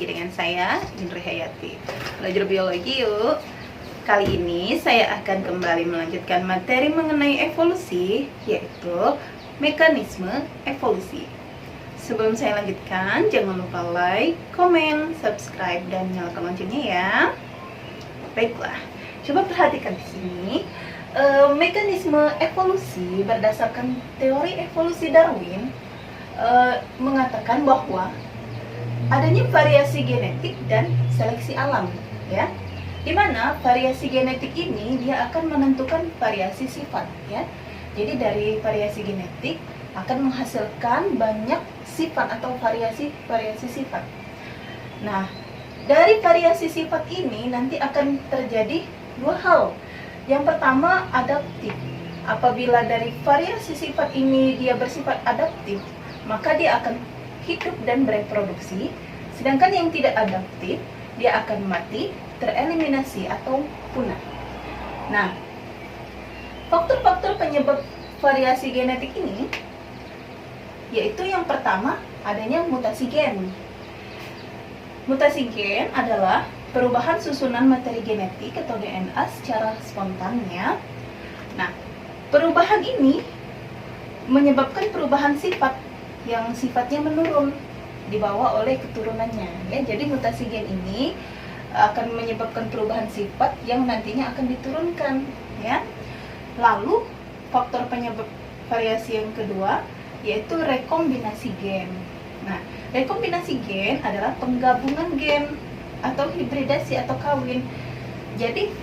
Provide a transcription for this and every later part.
lagi dengan saya, Indri Hayati. Belajar biologi yuk. Kali ini saya akan kembali melanjutkan materi mengenai evolusi, yaitu mekanisme evolusi. Sebelum saya lanjutkan, jangan lupa like, komen, subscribe, dan nyalakan loncengnya ya. Baiklah, coba perhatikan di sini. Mekanisme evolusi berdasarkan teori evolusi Darwin mengatakan bahwa adanya variasi genetik dan seleksi alam, ya. Di mana variasi genetik ini dia akan menentukan variasi sifat, ya. Jadi dari variasi genetik akan menghasilkan banyak sifat atau variasi sifat. Nah, dari variasi sifat ini nanti akan terjadi dua hal. Yang pertama, adaptif. Apabila dari variasi sifat ini dia bersifat adaptif, maka dia akan hidup dan bereproduksi. Sedangkan yang tidak adaptif, dia akan mati, tereliminasi atau punah. Nah, faktor-faktor penyebab variasi genetik ini yaitu yang pertama, adanya mutasi gen. Mutasi gen adalah perubahan susunan materi genetik atau DNA secara spontannya. Nah, perubahan ini menyebabkan perubahan sifat yang sifatnya menurun dibawa oleh keturunannya, ya. Jadi mutasi gen ini akan menyebabkan perubahan sifat yang nantinya akan diturunkan, ya. Lalu faktor penyebab variasi yang kedua yaitu rekombinasi gen. Nah, rekombinasi gen adalah penggabungan gen atau hibridasi atau kawin. Jadi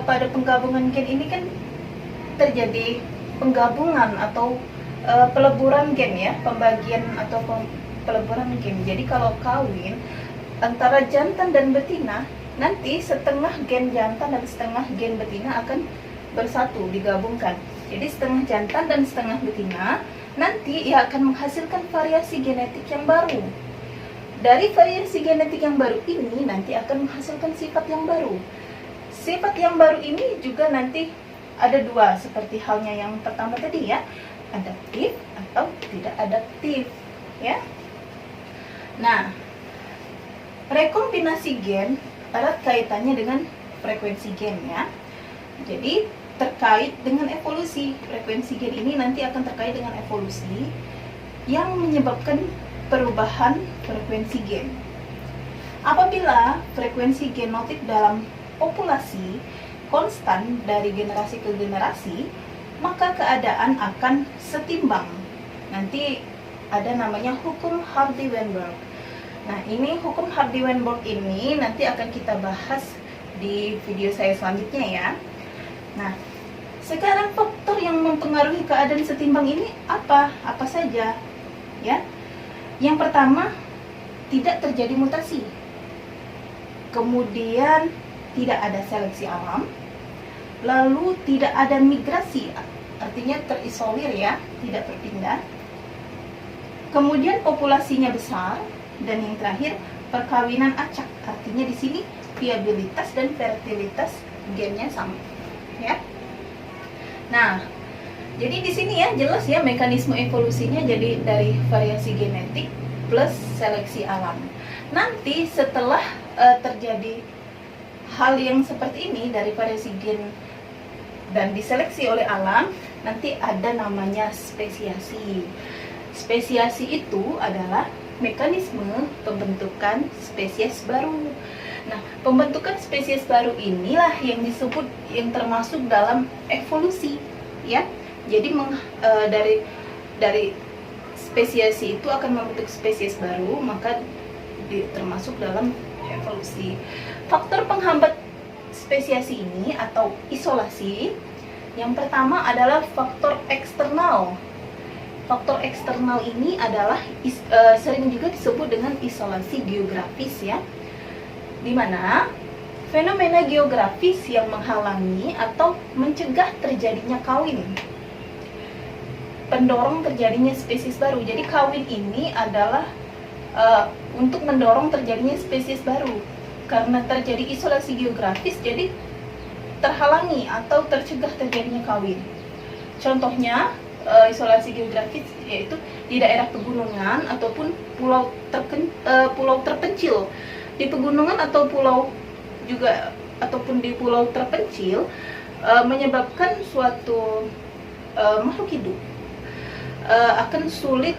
pada penggabungan gen ini kan terjadi penggabungan atau peleburan gen, ya, pembagian atau peleburan gen. Jadi kalau kawin antara jantan dan betina, nanti setengah gen jantan dan setengah gen betina akan bersatu, digabungkan. Jadi setengah jantan dan setengah betina nanti ia akan menghasilkan variasi genetik yang baru. Dari variasi genetik yang baru ini nanti akan menghasilkan sifat yang baru. Sifat yang baru ini juga nanti ada dua, seperti halnya yang pertama tadi, ya, adaptif atau tidak adaptif, ya. Nah, rekombinasi gen erat kaitannya dengan frekuensi gen, ya. Jadi terkait dengan evolusi. Frekuensi gen ini nanti akan terkait dengan evolusi yang menyebabkan perubahan frekuensi gen. Apabila frekuensi genotik dalam populasi konstan dari generasi ke generasi, maka keadaan akan setimbang. Nanti ada namanya hukum Hardy-Weinberg. Nah, ini hukum Hardy-Weinberg ini nanti akan kita bahas di video saya selanjutnya, ya. Nah, sekarang faktor yang mempengaruhi keadaan setimbang ini apa saja, ya? Yang pertama, tidak terjadi mutasi. Kemudian tidak ada seleksi alam. Lalu tidak ada migrasi, artinya terisolir, ya, tidak berpindah. Kemudian populasinya besar, dan yang terakhir perkawinan acak, artinya di sini viabilitas dan fertilitas gennya sama, ya. Nah, jadi di sini, ya, jelas, ya, mekanisme evolusinya jadi dari variasi genetik plus seleksi alam. Nanti setelah terjadi hal yang seperti ini dari variasi gen dan diseleksi oleh alam, nanti ada namanya spesiasi. Spesiasi itu adalah mekanisme pembentukan spesies baru. Nah, pembentukan spesies baru inilah yang disebut, yang termasuk dalam evolusi, ya. Jadi dari spesiasi itu akan membentuk spesies baru, maka termasuk dalam evolusi. Faktor penghambat spesiasi ini atau isolasi, yang pertama adalah faktor eksternal. Faktor eksternal ini adalah sering juga disebut dengan isolasi geografis, ya, di mana fenomena geografis yang menghalangi atau mencegah terjadinya kawin, pendorong terjadinya spesies baru. Jadi kawin ini adalah untuk mendorong terjadinya spesies baru. Karena terjadi isolasi geografis, jadi terhalangi atau tercegah terjadinya kawin. Contohnya isolasi geografis yaitu di daerah pegunungan ataupun pulau terpencil. di pegunungan atau pulau juga ataupun di pulau terpencil menyebabkan suatu makhluk hidup akan sulit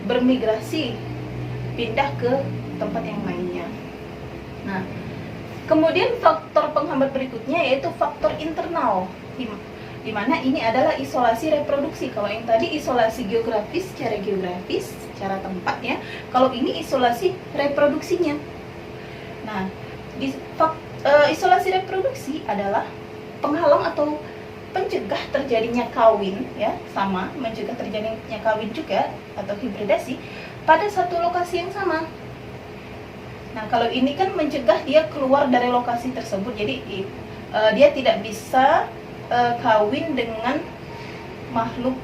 bermigrasi pindah ke tempat yang lainnya. Nah, kemudian faktor penghambat berikutnya yaitu faktor internal, di mana ini adalah isolasi reproduksi. Kalau yang tadi isolasi geografis, secara tempat ya. Kalau ini isolasi reproduksinya. Nah, isolasi reproduksi adalah penghalang atau pencegah terjadinya kawin ya, sama mencegah terjadinya kawin juga atau hibridasi pada satu lokasi yang sama. Nah, kalau ini kan mencegah dia keluar dari lokasi tersebut, jadi dia tidak bisa kawin dengan makhluk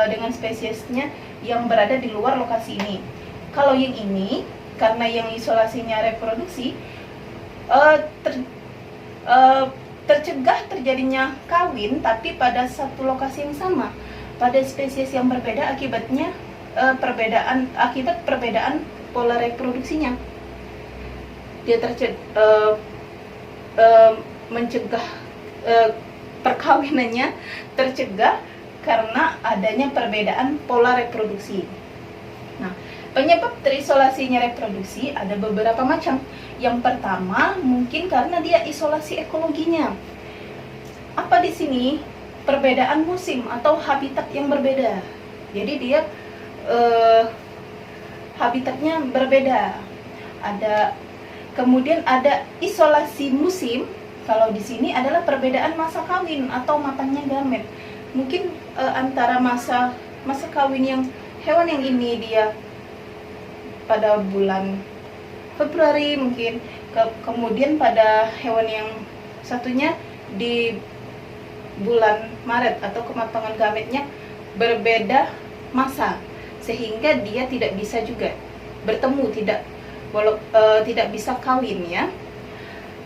dengan spesiesnya yang berada di luar lokasi ini. Kalau yang ini, karena yang isolasinya reproduksi, tercegah terjadinya kawin tapi pada satu lokasi yang sama, pada spesies yang berbeda akibatnya akibat perbedaan pola reproduksinya. Dia mencegah perkawinannya tercegah karena adanya perbedaan pola reproduksi. Nah, penyebab terisolasinya reproduksi ada beberapa macam. Yang pertama, mungkin karena dia isolasi ekologinya. Apa di sini? Perbedaan musim atau habitat yang berbeda. Jadi dia habitatnya berbeda. Kemudian ada isolasi musim. Kalau di sini adalah perbedaan masa kawin atau matangnya gamet. Mungkin antara masa kawin yang hewan yang ini dia pada bulan Februari mungkin, kemudian pada hewan yang satunya di bulan Maret, atau kematangan gametnya berbeda masa sehingga dia tidak bisa juga bertemu, tidak bisa kawin ya.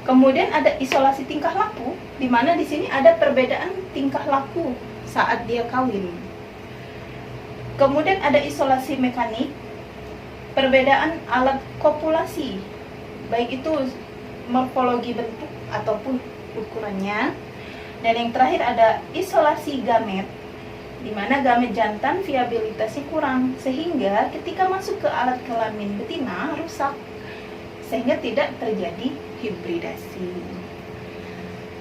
Kemudian ada isolasi tingkah laku, di mana di sini ada perbedaan tingkah laku saat dia kawin. Kemudian ada isolasi mekanik, perbedaan alat kopulasi, baik itu morfologi bentuk ataupun ukurannya. Dan yang terakhir ada isolasi gamet, di mana gamet jantan viabilitasnya kurang sehingga ketika masuk ke alat kelamin betina rusak, sehingga tidak terjadi hibridasi.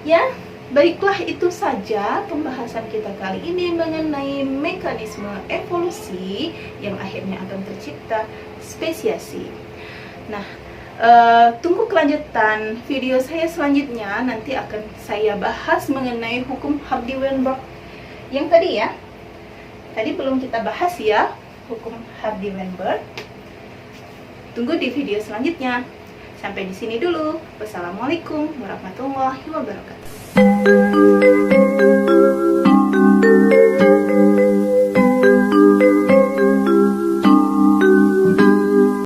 Ya, baiklah, itu saja pembahasan kita kali ini mengenai mekanisme evolusi yang akhirnya akan tercipta spesiasi. Nah, tunggu kelanjutan video saya selanjutnya. Nanti akan saya bahas mengenai hukum Hardy-Weinberg yang tadi ya. Tadi belum kita bahas ya, hukum Hardy-Weinberg. Tunggu di video selanjutnya. Sampai di sini dulu. Wassalamualaikum warahmatullahi wabarakatuh.